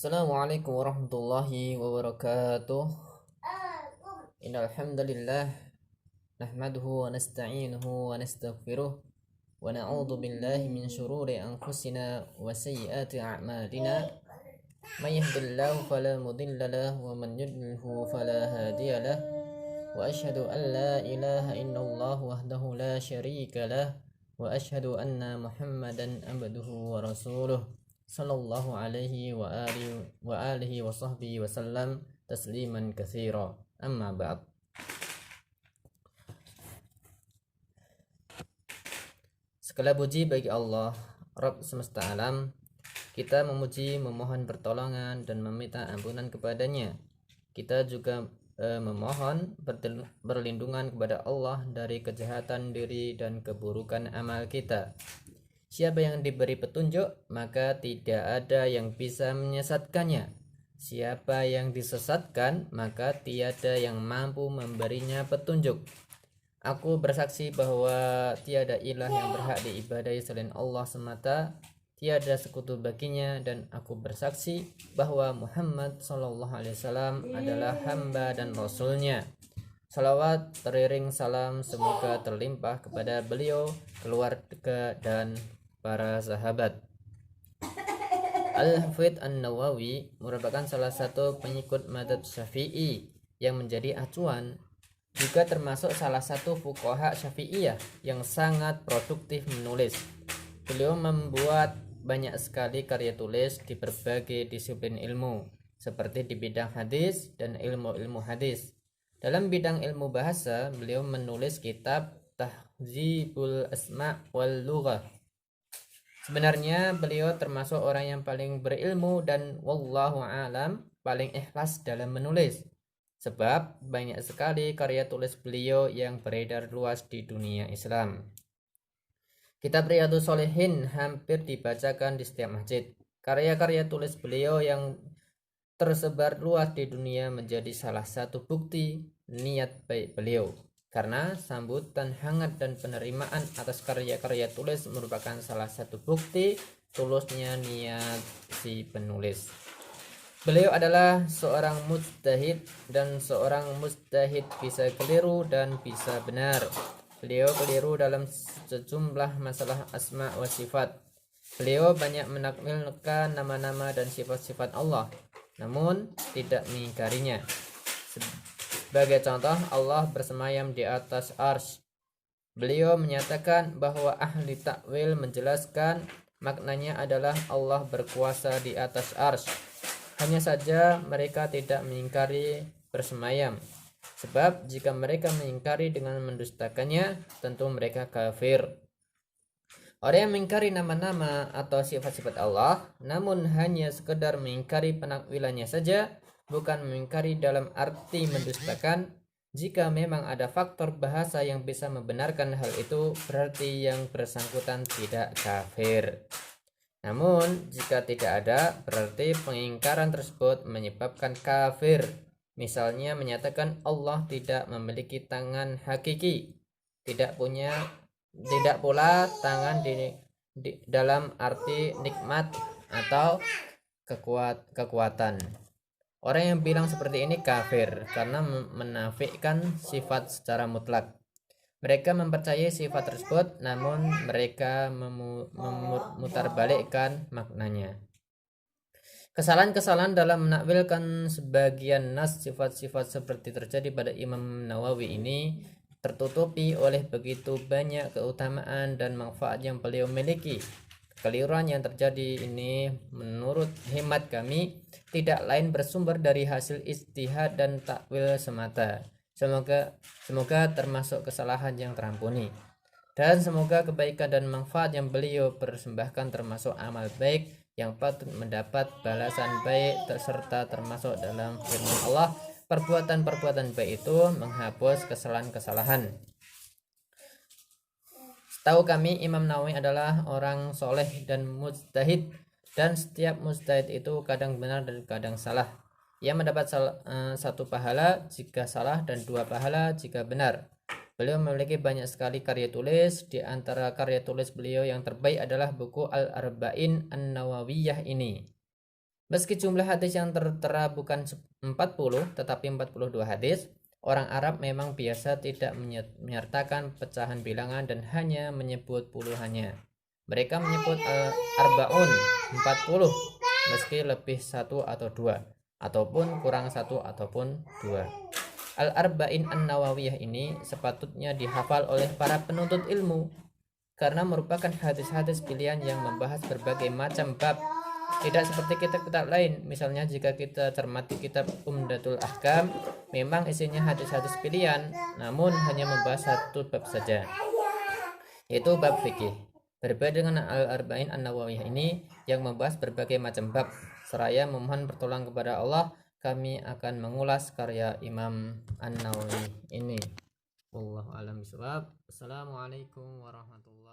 Assalamualaikum warahmatullahi wabarakatuh. Innal hamdalillah nahmaduhu wa nasta'inuhu wa nastaghfiruh wa na'udzu billahi min shururi anfusina wa sayyiati a'malina. May yahdihillahu fala mudilla lahu wa man yudlilhu fala hadiya lahu. Wa asyhadu an la ilaha illallah wahdahu la syarika lah wa asyhadu anna Muhammadan abduhu wa rasuluh sallallahu alaihi wa alihi wa sahbihi wa sallam tasliman katsira. Amma ba'd. Segala puji bagi Allah, Rabb semesta alam. Kita memuji, memohon pertolongan dan meminta ampunan kepadanya. Kita juga memohon perlindungan kepada Allah dari kejahatan diri dan keburukan amal kita. Siapa yang diberi petunjuk, maka tidak ada yang bisa menyesatkannya. Siapa yang disesatkan, maka tiada yang mampu memberinya petunjuk. Aku bersaksi bahwa tiada ilah yang berhak diibadahi selain Allah semata, tiada sekutu baginya, dan aku bersaksi bahwa Muhammad SAW adalah hamba dan rasulnya. Salawat teriring salam semoga terlimpah kepada beliau, keluarga, dan para sahabat. Al-Hafidz An-Nawawi merupakan salah satu pengikut mazhab Syafi'i yang menjadi acuan, juga termasuk salah satu fuqaha Syafi'iyah yang sangat produktif menulis. Beliau membuat banyak sekali karya tulis di berbagai disiplin ilmu, seperti di bidang hadis dan ilmu-ilmu hadis. Dalam bidang ilmu bahasa, beliau menulis kitab Tahdzibul Asma' wal Lughah. Sebenarnya beliau termasuk orang yang paling berilmu dan wallahu alam paling ikhlas dalam menulis. Sebab banyak sekali karya tulis beliau yang beredar luas di dunia Islam. Kitab Riyadhus Shalihin hampir dibacakan di setiap masjid. Karya-karya tulis beliau yang tersebar luas di dunia menjadi salah satu bukti niat baik beliau. Karena sambutan hangat dan penerimaan atas karya-karya tulis merupakan salah satu bukti tulusnya niat si penulis. Beliau adalah seorang mujtahid, dan seorang mujtahid bisa keliru dan bisa benar. Beliau keliru dalam sejumlah masalah asma wa sifat. Beliau banyak menakwilkan nama-nama dan sifat-sifat Allah, namun tidak mengingkarinya. Sebagai contoh, Allah bersemayam di atas arsy. Beliau menyatakan bahwa ahli takwil menjelaskan maknanya adalah Allah berkuasa di atas arsy. Hanya saja mereka tidak mengingkari bersemayam. Sebab jika mereka mengingkari dengan mendustakannya, tentu mereka kafir. Orang yang mengingkari nama-nama atau sifat-sifat Allah, namun hanya sekedar mengingkari penakwilannya saja, bukan mengingkari dalam arti mendustakan. Jika memang ada faktor bahasa yang bisa membenarkan hal itu, berarti yang bersangkutan tidak kafir. Namun jika tidak ada, berarti pengingkaran tersebut menyebabkan kafir. Misalnya menyatakan Allah tidak memiliki tangan hakiki, tidak pula tangan di dalam arti nikmat atau kekuatan. Orang yang bilang seperti ini kafir karena menafikan sifat secara mutlak. Mereka mempercayai sifat tersebut, namun mereka memutarbalikkan maknanya. Kesalahan-kesalahan dalam menakwilkan sebagian nas sifat-sifat seperti terjadi pada Imam Nawawi ini tertutupi oleh begitu banyak keutamaan dan manfaat yang beliau miliki. Kekeliruan yang terjadi ini menurut hemat kami tidak lain bersumber dari hasil ijtihad dan takwil semata. Semoga termasuk kesalahan yang terampuni, dan semoga kebaikan dan manfaat yang beliau persembahkan termasuk amal baik yang patut mendapat balasan baik, serta termasuk dalam firman Allah, perbuatan-perbuatan baik itu menghapus kesalahan-kesalahan. Setahu kami Imam Nawawi adalah orang soleh dan mujtahid, dan setiap mujtahid itu kadang benar dan kadang salah. Ia mendapat satu pahala jika salah dan dua pahala jika benar. Beliau memiliki banyak sekali karya tulis. Di antara karya tulis beliau yang terbaik adalah buku Al-Arba'in An-Nawawiyah ini. Meski jumlah hadis yang tertera bukan 40 tetapi 42 hadis, orang Arab memang biasa tidak menyertakan pecahan bilangan dan hanya menyebut puluhannya. Mereka menyebut al-arba'un 40 meski lebih satu atau dua, ataupun kurang satu ataupun dua. Al-Arba'in An-Nawawiyah ini sepatutnya dihafal oleh para penuntut ilmu karena merupakan hadis-hadis pilihan yang membahas berbagai macam bab. Tidak seperti kitab-kitab lain, misalnya jika kita cermati kitab Umdatul Ahkam, memang isinya hadis-hadis pilihan, namun hanya membahas satu bab saja, yaitu bab fikih. Berbeda dengan Al-Arba'in An-Nawawiyah ini yang membahas berbagai macam bab. Seraya memohon pertolongan kepada Allah, kami akan mengulas karya Imam An-Nawawi ini. Wallahu a'lam bishawab. Assalamualaikum warahmatullahi wabarakatuh.